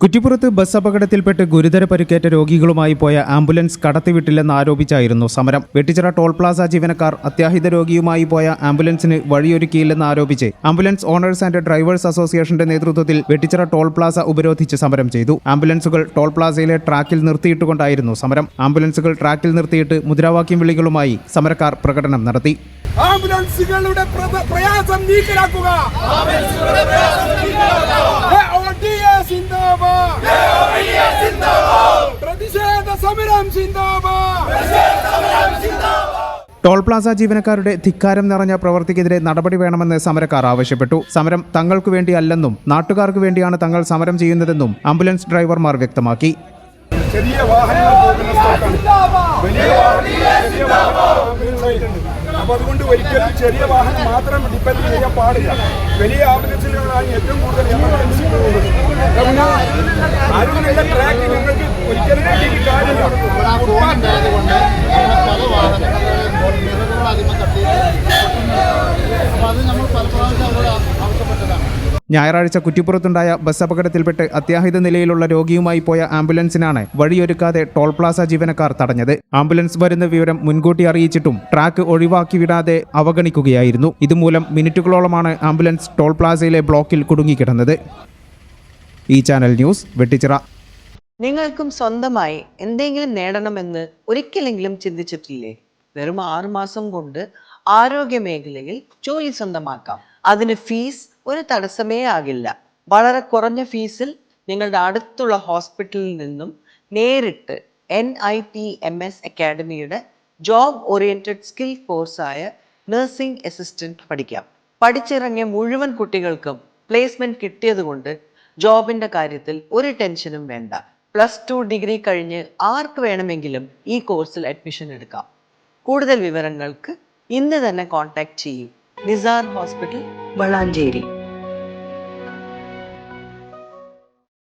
കുറ്റിപ്പുറത്ത് bus അപകടത്തിൽപ്പെട്ട് ഗുരുതര പരിക്കേറ്റ രോഗികളുമായി പോയ ആംബുലൻസ് കടത്തിവിട്ടില്ലെന്ന് ആരോപിച്ചായിരുന്നു സമരം. വെട്ടിച്ചിറ ടോൾ പ്ലാസ ജീവനക്കാർ അത്യാഹിത രോഗിയുമായി പോയ ആംബുലൻസിന് വഴിയൊരുക്കിയില്ലെന്ന് ആരോപിച്ച് ആംബുലൻസ് ഓണേഴ്സ് ആൻഡ് ഡ്രൈവേഴ്സ് അസോസിയേഷന്റെ നേതൃത്വത്തിൽ വെട്ടിച്ചിറ ടോൾ പ്ലാസ ഉപരോധിച്ച് സമരം ചെയ്തു. ആംബുലൻസുകൾ ടോൾ പ്ലാസയിലെ ട്രാക്കിൽ നിർത്തിയിട്ടുകൊണ്ടായിരുന്നു സമരം. ആംബുലൻസുകൾ ട്രാക്കിൽ നിർത്തിയിട്ട് മുദ്രാവാക്യം വിളികളുമായി സമരക്കാർ പ്രകടനം നടത്തി. ആംബുലൻസുകളുടെ പ്രയാസം നീക്കിലാക്കുക. പ്രതിഷേധ സമരം ടോൾ പ്ലാസ ജീവനക്കാരുടെ ധിക്കാരം നിറഞ്ഞ പ്രവൃത്തിക്കെതിരെ നടപടി വേണമെന്ന് സമരക്കാർ ആവശ്യപ്പെട്ടു. സമരം തങ്ങൾക്കു വേണ്ടിയല്ലെന്നും നാട്ടുകാർക്ക് വേണ്ടിയാണ് തങ്ങൾ സമരം ചെയ്യുന്നതെന്നും ആംബുലൻസ് ഡ്രൈവർമാർ വ്യക്തമാക്കി. ചെറിയ വാഹനങ്ങൾ പോകുന്ന സ്ഥലത്താണ് വലിയ അപ്പൊ അതുകൊണ്ട് ഒരിക്കലും ചെറിയ വാഹനം മാത്രം ഡിപ്പെൻഡ് ചെയ്യാൻ പാടില്ല. വലിയ ആംബുലൻസുകളാണ് ഏറ്റവും കൂടുതൽ എമർജൻസി പോകുന്നത്. ആരുമില്ല ട്രാക്കിൽ നിങ്ങൾക്ക് ഒരിക്കലും കാര്യമില്ല. ഞായറാഴ്ച കുറ്റിപ്പുറത്തുണ്ടായ ബസ് അപകടത്തിൽപ്പെട്ട് അത്യാഹിത നിലയിലുള്ള രോഗിയുമായി പോയ ആംബുലൻസിനാണ് വഴിയൊരുക്കാതെ ടോൾ പ്ലാസ ജീവനക്കാർ തടഞ്ഞത്. ആംബുലൻസ് വരുന്ന വിവരം മുൻകൂട്ടി അറിയിച്ചിട്ടും ട്രാക്ക് ഒഴിവാക്കി വിടാതെ അവഗണിക്കുകയായിരുന്നു. ഇതുമൂലം മിനിറ്റുകളോളമാണ് ആംബുലൻസ് ടോൾ പ്ലാസയിലെ ബ്ലോക്കിൽ കുടുങ്ങിക്കിടന്നത്. ഈ ചാനൽ ന്യൂസ് വെട്ടിച്ചിറ. നിങ്ങൾക്കും സ്വന്തമായി എന്തെങ്കിലും നേടണമെന്ന് ഒരിക്കലെങ്കിലും ചിന്തിച്ചിട്ടില്ലേ? വെറും 6 മാസം കൊണ്ട് ആരോഗ്യ മേഖലയിൽ ജോലി സ്വന്തമാക്കാം. അതിന് ഫീസ് ഒരു തടസ്സമേ ആകില്ല. വളരെ കുറഞ്ഞ ഫീസിൽ നിങ്ങളുടെ അടുത്തുള്ള ഹോസ്പിറ്റലിൽ നിന്നും നേരിട്ട് NIPMS അക്കാഡമിയുടെ ജോബ് ഓറിയന്റഡ് സ്കിൽ കോഴ്സായ നഴ്സിംഗ് അസിസ്റ്റന്റ് പഠിക്കാം. പഠിച്ചിറങ്ങിയ മുഴുവൻ കുട്ടികൾക്കും പ്ലേസ്മെന്റ് കിട്ടിയതുകൊണ്ട് ജോബിന്റെ കാര്യത്തിൽ ഒരു ടെൻഷനും വേണ്ട. +2 ഡിഗ്രി കഴിഞ്ഞ് ആർക്ക് വേണമെങ്കിലും ഈ കോഴ്സിൽ അഡ്മിഷൻ എടുക്കാം. കൂടുതൽ വിവരങ്ങൾക്ക് ഇന്ന് തന്നെ കോൺടാക്ട് ചെയ്യൂ. നിസാർ ഹോസ്പിറ്റൽ, വളാഞ്ചേരി.